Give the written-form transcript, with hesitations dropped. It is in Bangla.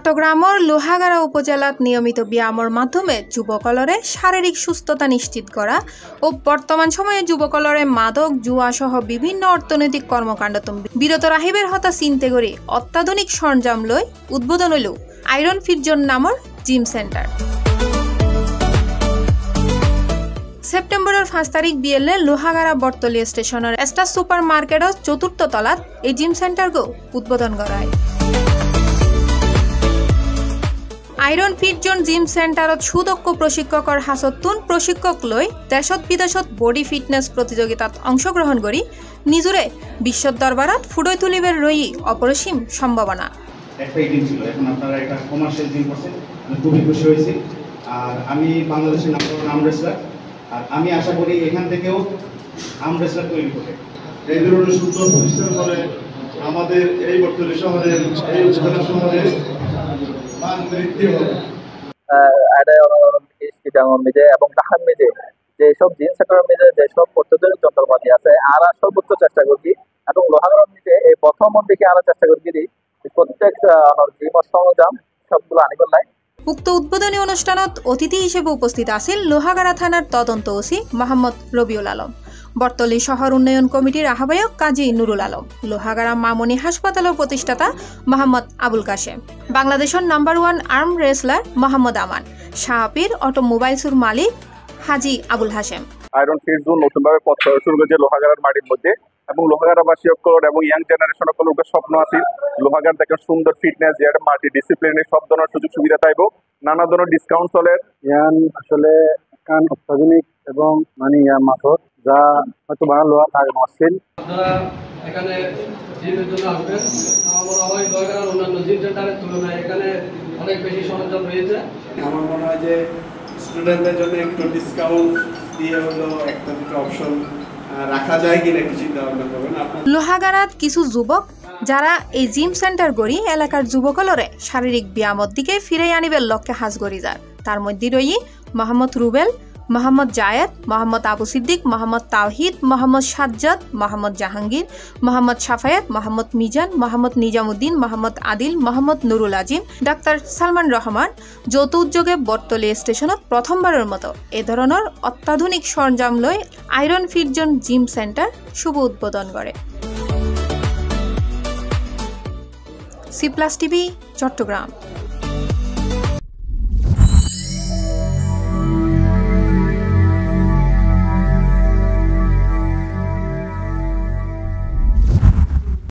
চট্টগ্রামের লোহাগাড়া উপজেলাত নিয়মিত ব্যায়ামের মাধ্যমে যুবকলরে শারীরিক সুস্থতা নিশ্চিত করা ও বর্তমান সময়ে যুবকলরে মাদক জুয়া সহ বিভিন্ন অর্থনৈতিক কর্মকাণ্ড বিরত রাখিবের হতা চিন্তে করে অত্যাধুনিক সরঞ্জাম লই উদ্বোধন হইল আয়রন ফিট জোন নামৰ জিম সেন্টার। সেপ্টেম্বরের 5 তারিখ বিয়েলে লোহাগাড়া বটতলী স্টেশনের স্টার সুপার মার্কেটর 4th তলাত এই জিম সেন্টারকে উদ্বোধন করা হয়। আয়রন ফিট জোন জিম সেন্টারত সুদক্ষ প্রশিক্ষকৰ হাতত প্রশিক্ষক লৈ দেশত বিদেশত বডি ফিটনেস প্রতিযোগিতাত অংশগ্রহণ করি নিজরে বিশ্ব দরবারত ফুটই তুলিবের রই অপরিসীম সম্ভাবনা। একটাই জিম ছিল, এখন আপনারা এটা কমার্শিয়াল জিম করছেন, আমি খুবই খুশি হয়েছি। আর আমি বাংলাদেশের আর্ম রেসলার, আর আমি আশা করি এখান থেকেও আর্ম রেসলার তৈরি করে এই ধরনের সুন্দর প্রতিষ্ঠান করে আমাদের এই বর্তমানে শহরের এই উপজেলা শহরে মান বৃদ্ধি হবে। এবং ঢাকার মেঝে যেসব জিম সেন্টারের মেঝে যেসব অত্যাধুনিক যন্ত্রপাতি আছে আর সর্বোচ্চ চেষ্টা করছি এবং লোহাগাড়ার মেঝে এই প্রথম দিকে আরো চেষ্টা করছি প্রত্যেক জিমের সরঞ্জাম সবগুলো আনিবার নাই। উক্ত উদ্বোধনী অনুষ্ঠানত অতিথি হিসেবে উপস্থিত আছেন লোহাগাড়া থানার তদন্ত ওসি মোহাম্মদ রবিউল আলম, বটতলী শহর উন্নয়ন কমিটির আহ্বায়ক কাজী নুরুল আলম, লোহাগাড়া মামনি হাসপাতালের প্রতিষ্ঠাতা মোহাম্মদ আবুল কাশেম, বাংলাদেশের number 1 arm wrestler Mohammad Aman, Shahpir অটোমোবাইলসের মালিক Haji Abul Hashem. Iron fit zone নতুনভাবে পথ শুরু করেছে লোহাগাড়ার মাটির মধ্যে এবং লোহাগাড়াবাসী এবং ইয়াং জেনারেশন স্বপ্ন আছে লোহাগাড়া থেকে সুন্দর ফিটনেস যেটা মাল্টি ডিসিপ্লিনে সব ধরনের সুযোগ সুবিধা পাইব, নানা ধরনের ডিসকাউন্ট চলে। ইয়ান আসলে কান অত্যাধুনিক এবং মানে ইয়ার মাথর যা হয়তো ভালো আগে আসছিল। আপনারা এখানে জিমের জন্য আসবেন, আমার মনে হয় লোহাগাড়ার অন্যান্য জিম সেন্টারের তুলনায় এখানে অনেক বেশি সরঞ্জাম রয়েছে। আমার মনে হয় যে স্টুডেন্টদের জন্য একটু ডিসকাউন্ট দিয়ে হলো একটা দুটো অপশন রাখা যায় কিনা একটু চিন্তা ভাবনা করবেন। লোহাগাড়াত কিছু যুবক যারা এই জিম সেন্টার গড়ি এলাকার যুবকলরে শারীরিক ব্যায়ামর দিকে ফিরে আনিবার লক্ষ্যে হাজ গড়ি যার, তার মধ্যে রই মোহাম্মদ রুবেল, মোহাম্মদ জায়েদ, মোহাম্মদ আবু সিদ্দিক, মোহাম্মদ তাওহিদ, মোহাম্মদ সাজ্জাদ, মোহাম্মদ জাহাঙ্গীর, মোহাম্মদ সাফায়েত, মোহাম্মদ মিজান, মোহাম্মদ নিজামুদ্দিন, মোহাম্মদ আদিল, মোহাম্মদ নুরুল আজিম, ডাক্তার সালমান রহমান যৌথ উদ্যোগে বটতলী স্টেশনত প্রথমবারের মতো এ ধরনের অত্যাধুনিক সরঞ্জাম লই iron fit zone gym centre শুভ উদ্বোধন করে। C+ TV Chittagong.